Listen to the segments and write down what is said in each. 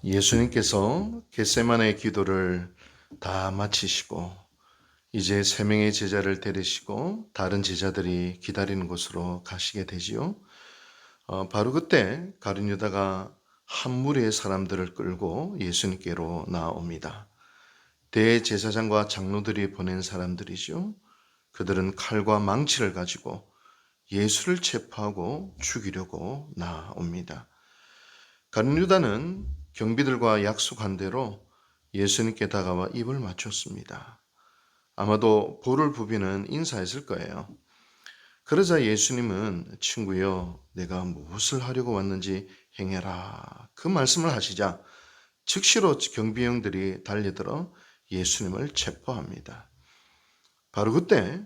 예수님께서 겟세마네 기도를 다 마치시고 이제 세 명의 제자를 데리시고 다른 제자들이 기다리는 곳으로 가시게 되지요. 바로 그때 가룟 유다가 한 무리의 사람들을 끌고 예수님께로 나옵니다. 대제사장과 장로들이 보낸 사람들이죠. 그들은 칼과 망치를 가지고 예수를 체포하고 죽이려고 나옵니다. 가룟 유다는 경비들과 약속한 대로 예수님께 다가와 입을 맞췄습니다. 아마도 볼을 부비는 인사했을 거예요. 그러자 예수님은 친구여 내가 무엇을 하려고 왔는지 행해라 그 말씀을 하시자 즉시로 경비병들이 달려들어 예수님을 체포합니다. 바로 그때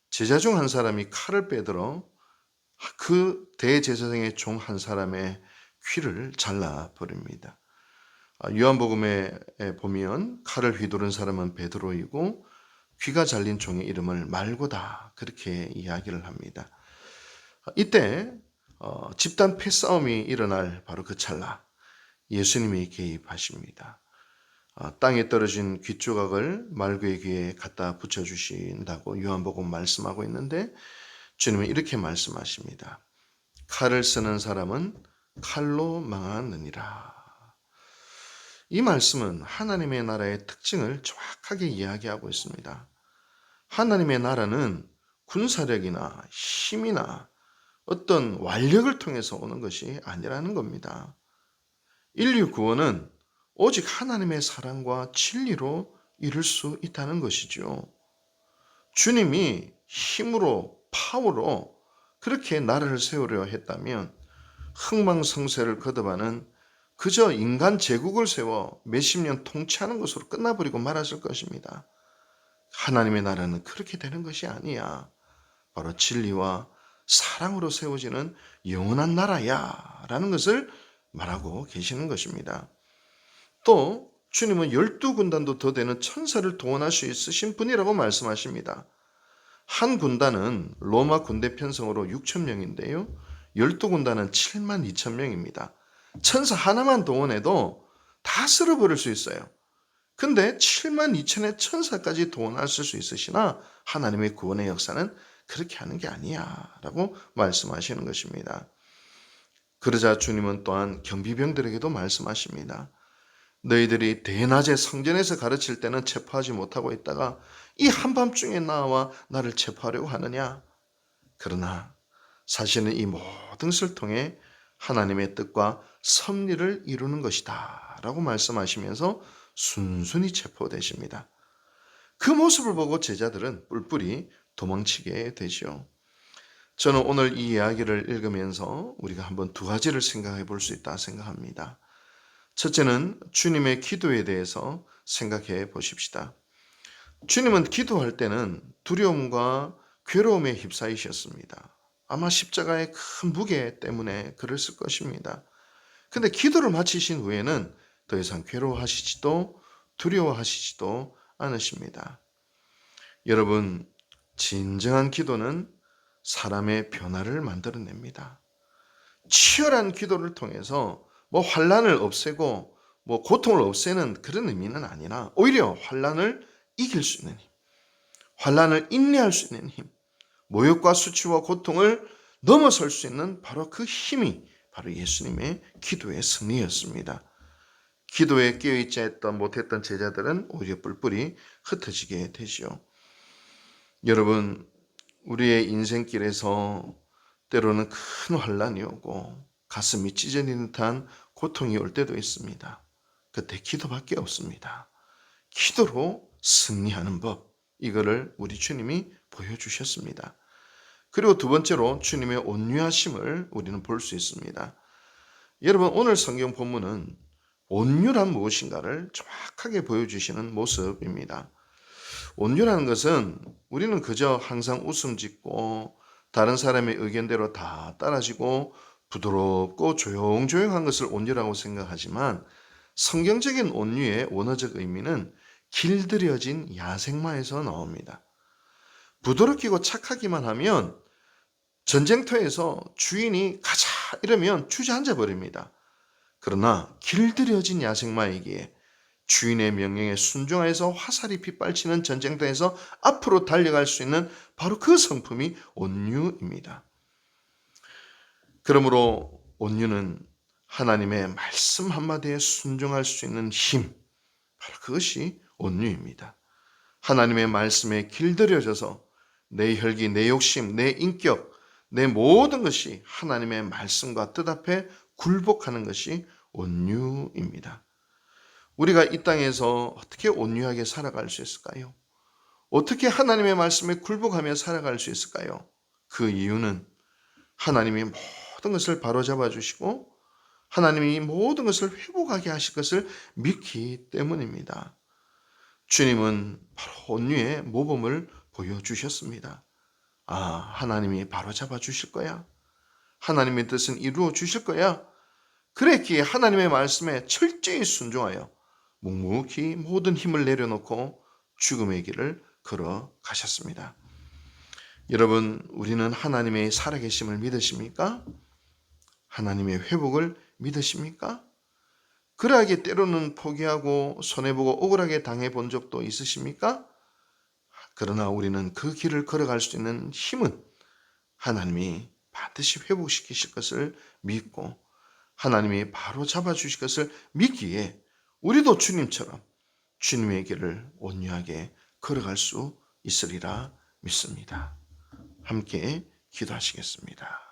제자 중 한 사람이 칼을 빼들어 그 대제사장의 종 한 사람의 귀를 잘라버립니다. 요한복음에 보면 칼을 휘두른 사람은 베드로이고 귀가 잘린 종의 이름을 말고다 그렇게 이야기를 합니다. 이때 집단 패싸움이 일어날 바로 그 찰나 예수님이 개입하십니다. 땅에 떨어진 귀 조각을 말구의 귀에 갖다 붙여주신다고 요한복음 말씀하고 있는데 주님은 이렇게 말씀하십니다. 칼을 쓰는 사람은 칼로 망하느니라. 이 말씀은 하나님의 나라의 특징을 정확하게 이야기하고 있습니다. 하나님의 나라는 군사력이나 힘이나 어떤 완력을 통해서 오는 것이 아니라는 겁니다. 인류 구원은 오직 하나님의 사랑과 진리로 이룰 수 있다는 것이죠. 주님이 힘으로 파워로 그렇게 나라를 세우려 했다면 흥망성쇠를 거듭하는 그저 인간 제국을 세워 몇십 년 통치하는 것으로 끝나버리고 말았을 것입니다. 하나님의 나라는 그렇게 되는 것이 아니야. 바로 진리와 사랑으로 세워지는 영원한 나라야 라는 것을 말하고 계시는 것입니다. 또 주님은 12군단도 더 되는 천사를 동원할 수 있으신 분이라고 말씀하십니다. 한 군단은 로마 군대 편성으로 6,000명인데요. 12군단은 72,000명입니다. 천사 하나만 동원해도 다 쓸어버릴 수 있어요. 근데 72,000의 천사까지 동원하실 수 있으시나 하나님의 구원의 역사는 그렇게 하는 게 아니야 라고 말씀하시는 것입니다. 그러자 주님은 또한 경비병들에게도 말씀하십니다. 너희들이 대낮에 성전에서 가르칠 때는 체포하지 못하고 있다가 이 한밤중에 나와 나를 체포하려고 하느냐? 그러나 사실은 이 모든 것을 통해 하나님의 뜻과 섭리를 이루는 것이다 라고 말씀하시면서 순순히 체포되십니다. 그 모습을 보고 제자들은 뿔뿔이 도망치게 되죠. 저는 오늘 이 이야기를 읽으면서 우리가 한번 두 가지를 생각해 볼 수 있다 생각합니다. 첫째는 주님의 기도에 대해서 생각해 보십시다. 주님은 기도할 때는 두려움과 괴로움에 휩싸이셨습니다. 아마 십자가의 큰 무게 때문에 그랬을 것입니다. 근데 기도를 마치신 후에는 더 이상 괴로워하시지도 두려워하시지도 않으십니다. 여러분, 진정한 기도는 사람의 변화를 만들어냅니다. 치열한 기도를 통해서 환난을 없애고 고통을 없애는 그런 의미는 아니라 오히려 환난을 이길 수 있는 힘, 환난을 인내할 수 있는 힘, 모욕과 수치와 고통을 넘어설 수 있는 바로 그 힘이 바로 예수님의 기도의 승리였습니다. 기도에 깨어있지 못했던 제자들은 오히려 뿔뿔이 흩어지게 되죠. 여러분, 우리의 인생길에서 때로는 큰 환난이 오고 가슴이 찢어지는 듯한 고통이 올 때도 있습니다. 그때 기도밖에 없습니다. 기도로 승리하는 법, 이거를 우리 주님이 보여주셨습니다. 그리고 두 번째로 주님의 온유하심을 우리는 볼 수 있습니다. 여러분, 오늘 성경 본문은 온유란 무엇인가를 정확하게 보여주시는 모습입니다. 온유라는 것은 우리는 그저 항상 웃음 짓고 다른 사람의 의견대로 다 따라지고 부드럽고 조용조용한 것을 온유라고 생각하지만 성경적인 온유의 원어적 의미는 길들여진 야생마에서 나옵니다. 부드럽기고 착하기만 하면 전쟁터에서 주인이 가자 이러면 주저앉아 버립니다. 그러나 길들여진 야생마에게 주인의 명령에 순종하여서 화살이 빗발치는 전쟁터에서 앞으로 달려갈 수 있는 바로 그 성품이 온유입니다. 그러므로 온유는 하나님의 말씀 한마디에 순종할 수 있는 힘, 바로 그것이 온유입니다. 하나님의 말씀에 길들여져서 내 혈기, 내 욕심, 내 인격, 내 모든 것이 하나님의 말씀과 뜻 앞에 굴복하는 것이 온유입니다. 우리가 이 땅에서 어떻게 온유하게 살아갈 수 있을까요? 어떻게 하나님의 말씀에 굴복하며 살아갈 수 있을까요? 그 이유는 하나님이 모든 것을 바로잡아 주시고 하나님이 모든 것을 회복하게 하실 것을 믿기 때문입니다. 주님은 바로 온유의 모범을 보여주셨습니다. 아, 하나님이 바로잡아 주실 거야. 하나님의 뜻은 이루어 주실 거야. 그랬기에 하나님의 말씀에 철저히 순종하여 묵묵히 모든 힘을 내려놓고 죽음의 길을 걸어가셨습니다. 여러분, 우리는 하나님의 살아계심을 믿으십니까? 하나님의 회복을 믿으십니까? 그러하게 때로는 포기하고 손해보고 억울하게 당해본 적도 있으십니까? 그러나 우리는 그 길을 걸어갈 수 있는 힘은 하나님이 반드시 회복시키실 것을 믿고 하나님이 바로 잡아주실 것을 믿기에 우리도 주님처럼 주님의 길을 온유하게 걸어갈 수 있으리라 믿습니다. 함께 기도하시겠습니다.